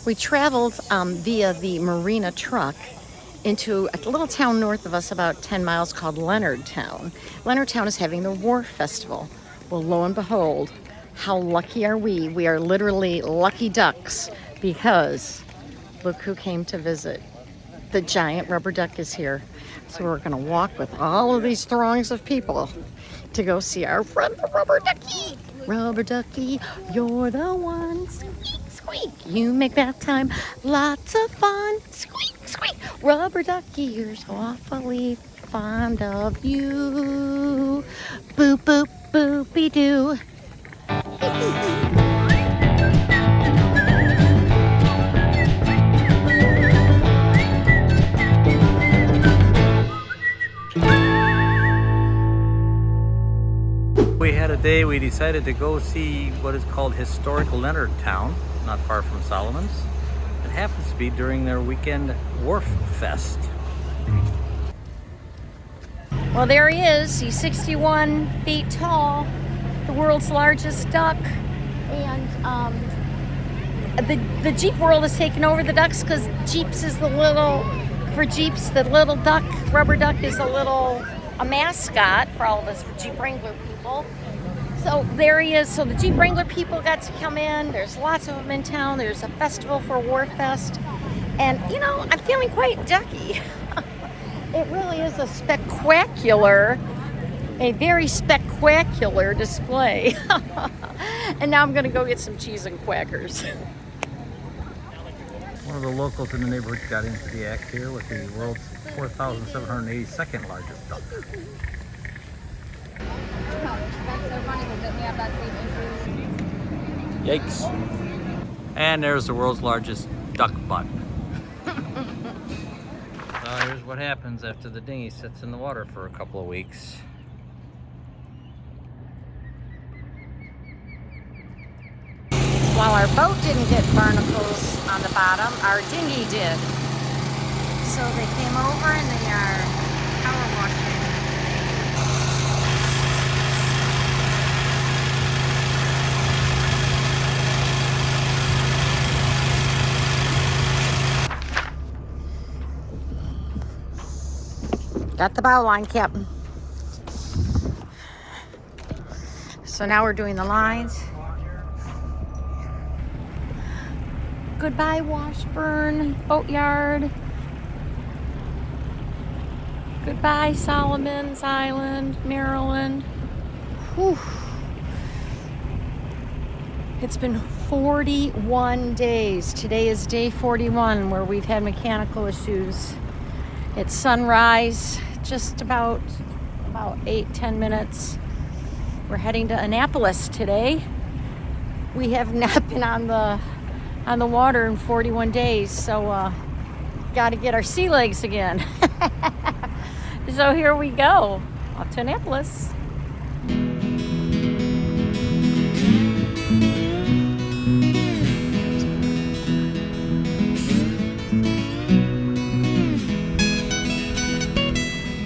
We traveled via the marina truck into a little town north of us about 10 miles called Leonardtown. Leonardtown is having the Wharf Festival. Well, lo and behold, how lucky are we? We are literally lucky ducks because look who came to visit. The giant rubber duck is here. So we're gonna walk with all of these throngs of people to go see our friend the rubber ducky. Rubber ducky, you're the one. Squeak, squeak. You make bath time lots of fun. Squeak, squeak. Rubber ducky, you're so awfully fond of you. Boop, boop, boopy doo. We had a day we decided to go see what is called historic Leonardtown, not far from Solomon's. It happens to be during their weekend Wharf Fest. Well, there he is. He's 61 feet tall, the world's largest duck. And the Jeep world has taken over the ducks because Jeeps is the little duck, rubber duck is a mascot for all of us Jeep Wrangler people. So there he is. So the Jeep Wrangler people got to come in. There's lots of them in town. There's a festival for Wharf Fest. And, you know, I'm feeling quite ducky. It really is a very spectacular display. And now I'm going to go get some cheese and quackers. One of the locals in the neighborhood got into the act here with the world's 4,782nd largest duck. Yikes. And there's the world's largest duck butt. So here's what happens after the dinghy sits in the water for a couple of weeks. While our boat didn't get barnacles on the bottom, our dinghy did. So they came over and they are power washing. Got the bow line, Captain. So now we're doing the lines. Goodbye, Washburn Boatyard. Goodbye, Solomon's Island, Maryland. Whew. It's been 41 days. Today is day 41 where we've had mechanical issues. It's sunrise, just about 8-10 minutes. We're heading to Annapolis today. We have not been on the water in 41 days, so got to get our sea legs again. So here we go, off to Annapolis.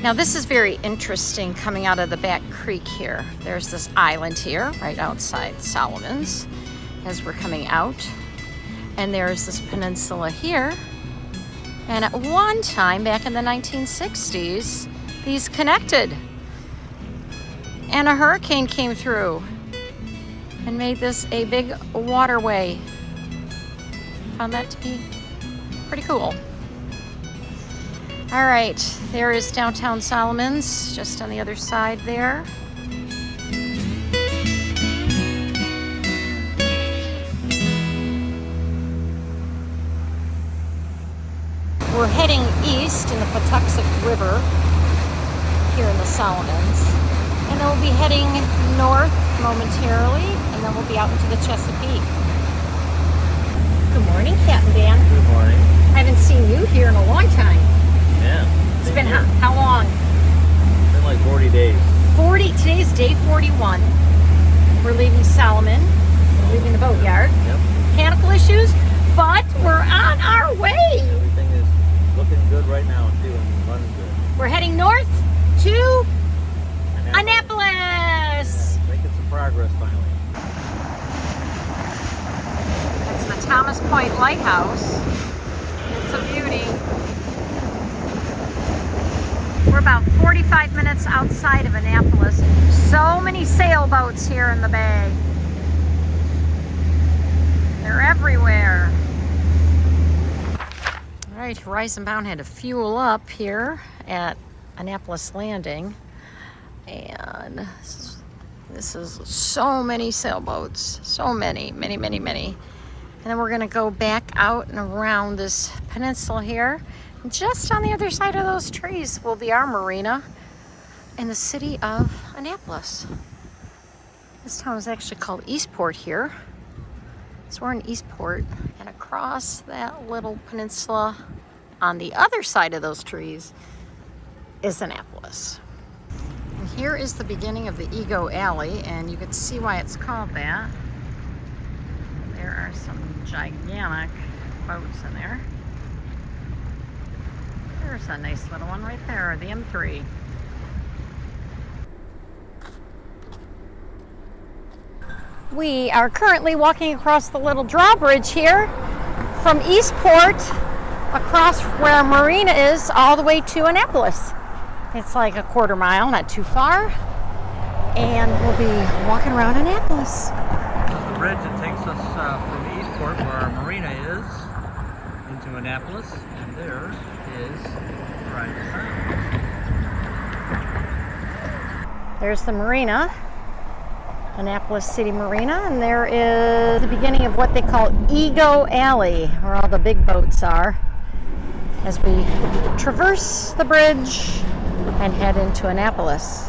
Now this is very interesting coming out of the back creek here. There's this island here right outside Solomon's as we're coming out. And there's this peninsula here. And at one time, back in the 1960s, these connected. And a hurricane came through and made this a big waterway. Found that to be pretty cool. All right, there is downtown Solomon's, just on the other side there. We're heading east in the Patuxent River here in the Solomons. And then we'll be heading north momentarily, and then we'll be out into the Chesapeake. Good morning, Captain Dan. Good morning. I haven't seen you here in a long time. Yeah. It's been how long? It's been like 40 days. 40. Today's day 41. We're leaving Solomon. We're leaving the boatyard. Yep. Mechanical issues, but we're on our way. Everything is looking good right now too, and running good. We're heading north to Annapolis. Yeah, making some progress finally. That's the Thomas Cross Point Lighthouse. It's a beauty. We're about 45 minutes outside of Annapolis. So many sailboats here in the bay. They're everywhere. All right, Horizon Bound had to fuel up here at Annapolis Landing. And this is so many sailboats. So many. And then we're gonna go back out and around this peninsula here. Just on the other side of those trees will be our marina in the city of Annapolis. This town is actually called Eastport here. So we're in Eastport, and across that little peninsula on the other side of those trees is Annapolis. And here is the beginning of the Ego Alley, and you can see why it's called that. There are some gigantic boats in there. There's a nice little one right there, the M3. We are currently walking across the little drawbridge here from Eastport across where our marina is all the way to Annapolis. It's like a quarter mile, not too far. And we'll be walking around Annapolis. The bridge that takes us from Eastport, where our marina is, into Annapolis, and there is Horizon Bound. There's the marina. Annapolis City Marina, and there is the beginning of what they call Ego Alley, where all the big boats are, as we traverse the bridge and head into Annapolis.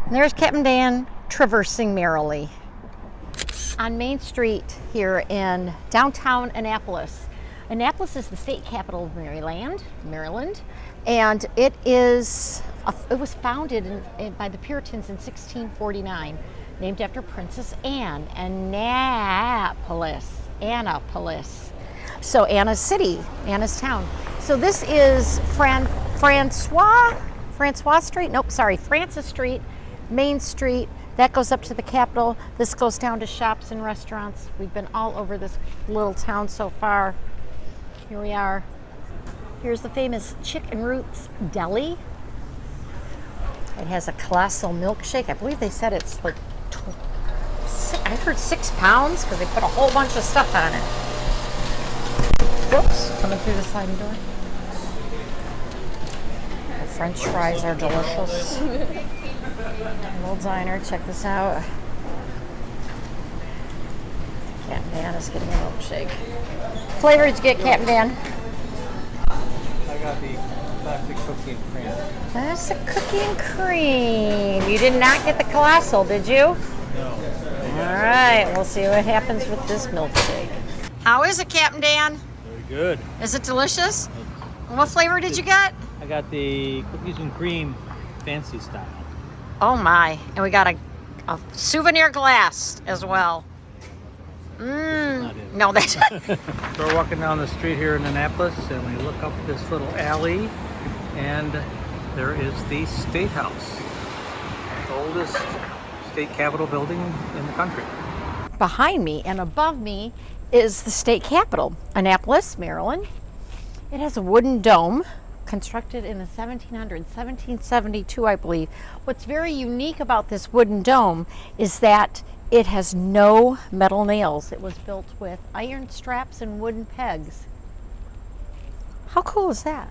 And there's Captain Dan traversing merrily on Main Street here in downtown Annapolis. Annapolis is the state capital of Maryland, and it was founded by the Puritans in 1649, named after Princess Anne. Annapolis. So Anna's city, Anna's town. So this is Francis Street, Main Street. That goes up to the Capitol. This goes down to shops and restaurants. We've been all over this little town so far. Here we are. Here's the famous Chicken Roots Deli. It has a colossal milkshake. I believe they said it's like, I heard 6 pounds because they put a whole bunch of stuff on it. Whoops, coming through the sliding door. The French fries are delicious. Little diner, check this out. Captain Dan is getting a milkshake. Flavor did you get, Captain Dan? I got the classic cookie and cream. That's a cookie and cream. You did not get the colossal, did you? No. All right, we'll see what happens with this milkshake. How is it, Captain Dan? Very good. Is it delicious? What flavor did you get? I got the cookies and cream fancy style. Oh my, and we got a souvenir glass as well. No, that's So we're walking down the street here in Annapolis, and we look up this little alley, and there is the State House, the oldest state capitol building in the country. behind me and above me is the state capitol, Annapolis, Maryland. It has a wooden dome constructed in the 1772, I believe. What's very unique about this wooden dome is that it has no metal nails. It was built with iron straps and wooden pegs. How cool is that?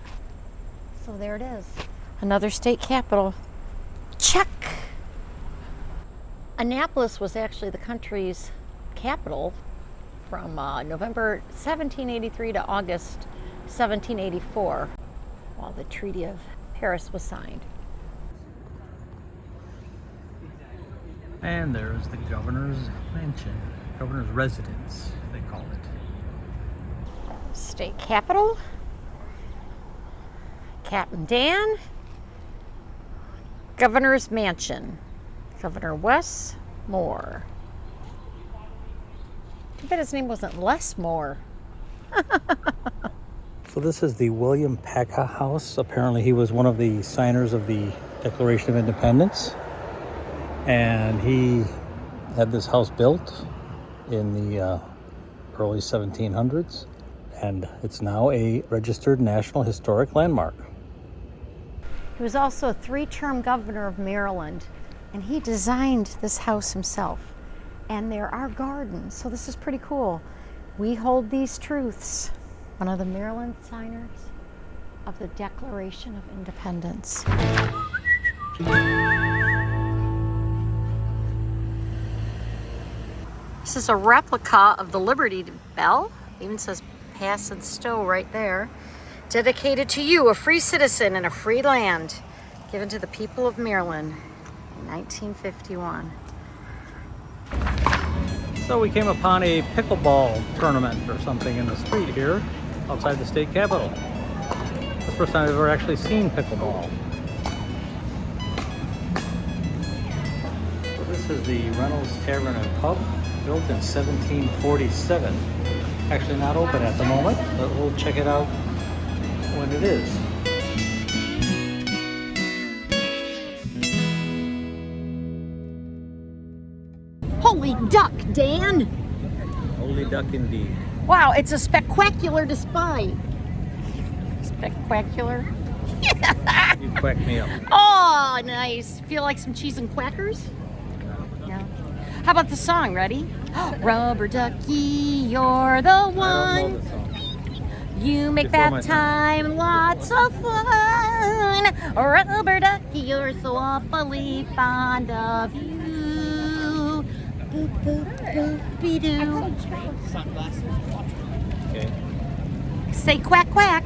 So there it is. Another state capitol. Check! Annapolis was actually the country's capital from November 1783 to August 1784, while the Treaty of Paris was signed. And there's the governor's mansion, governor's residence, they call it. State capitol. Captain Dan. Governor's mansion. Governor Wes Moore. I bet his name wasn't Les Moore. So this is the William Paca House. Apparently he was one of the signers of the Declaration of Independence. And he had this house built in the early 1700s, and it's now a registered National Historic Landmark. He was also a 3-term governor of Maryland, and he designed this house himself. And there are gardens, so this is pretty cool. We hold these truths. One of the Maryland signers of the Declaration of Independence. This is a replica of the Liberty Bell. It even says pass and stow right there. Dedicated to you, a free citizen in a free land, given to the people of Maryland in 1951. So we came upon a pickleball tournament or something in the street here outside the state capitol. The first time I've ever actually seen pickleball. So this is the Reynolds Tavern and Pub, built in 1747. Actually not open at the moment, but we'll check it out when it is. Holy duck, Dan! Holy duck indeed. Wow, it's a spectacular display. Spectacular. You quacked me up. Oh, nice. Feel like some cheese and quackers? Yeah. How about the song? Ready? Rubber ducky, you're the I don't know one. the song. You make Before my that time lots of fun. Rubber ducky, you're so awfully fond of you. Boop, boop, boop-be-doo. Okay. Say quack, quack.